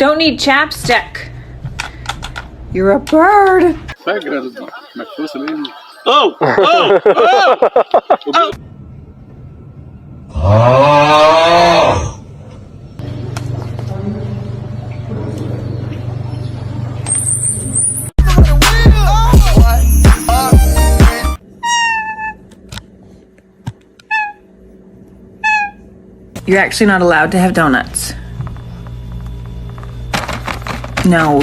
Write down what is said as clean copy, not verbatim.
Don't need chapstick. You're a bird. Oh! Oh! Oh! Oh! You're actually not allowed to have donuts. No.